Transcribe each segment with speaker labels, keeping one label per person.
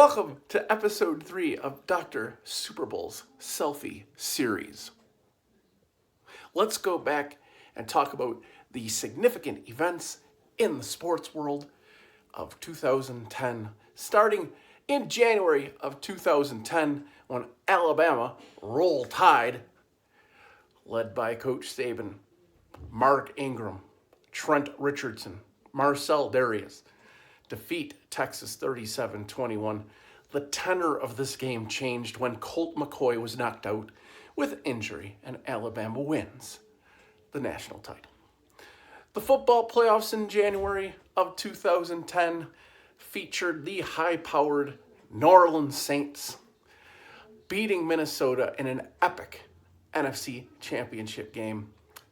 Speaker 1: Welcome to episode 3 of Dr. Super Bowl's Selfie series. Let's go back and talk about the significant events in the sports world of 2010, starting in January of 2010 when Alabama Roll Tide, led by Coach Saban, Mark Ingram, Trent Richardson, Marcel Darius, defeat Texas 37-21. The tenor of this game changed when Colt McCoy was knocked out with injury and Alabama wins the national title. The football playoffs in January of 2010 featured the high-powered New Orleans Saints beating Minnesota in an epic NFC championship game.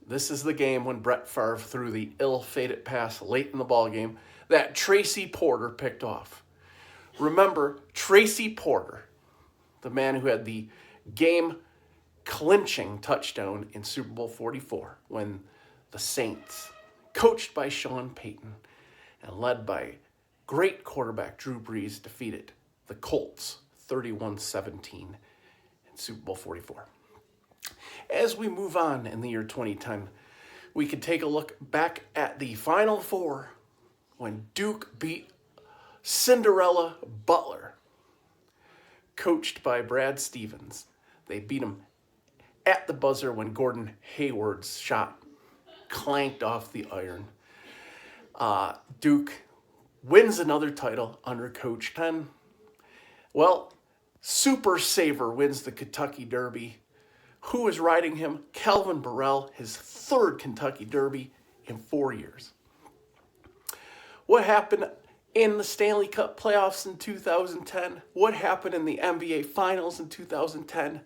Speaker 1: This is the game when Brett Favre threw the ill-fated pass late in the ballgame that Tracy Porter picked off. Remember, Tracy Porter, the man who had the game-clinching touchdown in Super Bowl 44 when the Saints, coached by Sean Payton and led by great quarterback Drew Brees, defeated the Colts 31-17 in Super Bowl 44. As we move on in the year 2010, we can take a look back at the Final Four when Duke beat Cinderella Butler, coached by Brad Stevens. They beat him at the buzzer when Gordon Hayward's shot clanked off the iron. Duke wins another title under Coach Penn. Well, Super Saver wins the Kentucky Derby. Who is riding him? Calvin Burrell, his third Kentucky Derby in 4 years. What happened in the Stanley Cup playoffs in 2010? What happened in the NBA Finals in 2010?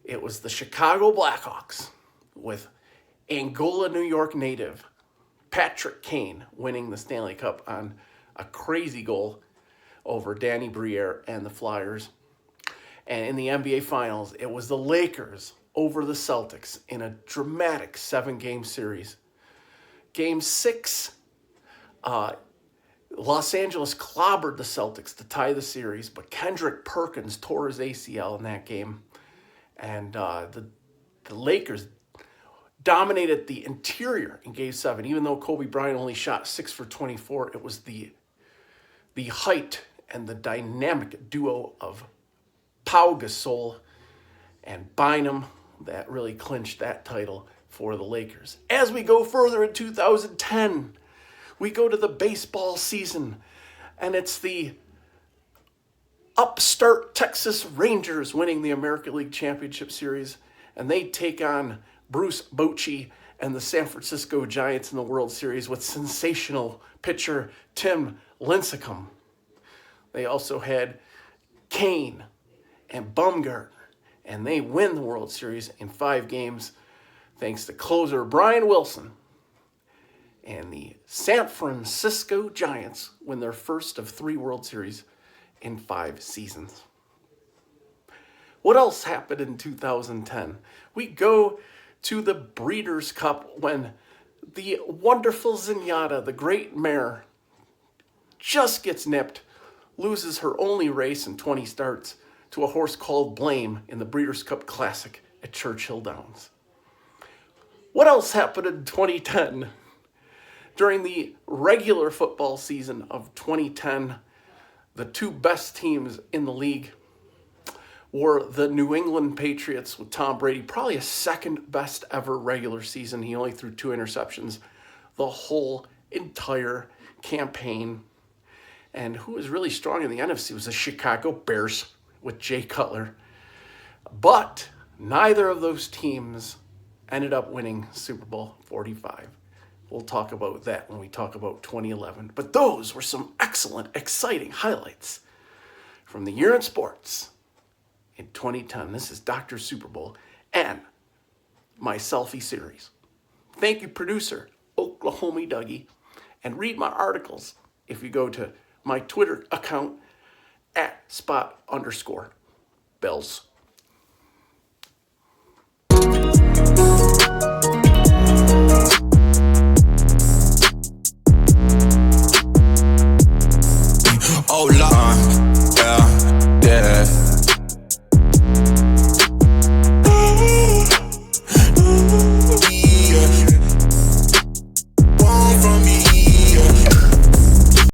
Speaker 1: It was the Chicago Blackhawks with Angola, New York native Patrick Kane winning the Stanley Cup on a crazy goal over Danny Briere and the Flyers. And in the NBA Finals, it was the Lakers over the Celtics in a dramatic 7-game series. Game 6, Los Angeles clobbered the Celtics to tie the series, but Kendrick Perkins tore his ACL in that game. And the Lakers dominated the interior in Game 7. Even though Kobe Bryant only shot 6 for 24, it was the height and the dynamic duo of Pau Gasol and Bynum that really clinched that title for the Lakers. As we go further in 2010, we go to the baseball season, and it's the upstart Texas Rangers winning the American League Championship Series, and they take on Bruce Bochy and the San Francisco Giants in the World Series with sensational pitcher Tim Lincecum. They also had Kane and Bumgarner, and they win the World Series in 5 games thanks to closer Brian Wilson. And the San Francisco Giants win their first of 3 World Series in 5 seasons. What else happened in 2010? We go to the Breeders' Cup when the wonderful Zenyatta, the great mare, just gets nipped, loses her only race in 20 starts to a horse called Blame in the Breeders' Cup Classic at Churchill Downs. What else happened in 2010? During the regular football season of 2010, the 2 best teams in the league were the New England Patriots with Tom Brady, probably his second best ever regular season. He only threw 2 interceptions the whole entire campaign. And who was really strong in the NFC was the Chicago Bears with Jay Cutler. But neither of those teams ended up winning Super Bowl 45. We'll talk about that when we talk about 2011. But those were some excellent, exciting highlights from the year in sports in 2010. This is Dr. Super Bowl and my Selfie series. Thank you, producer Oklahoma Dougie. And read my articles if you go to my Twitter account @spot_bells.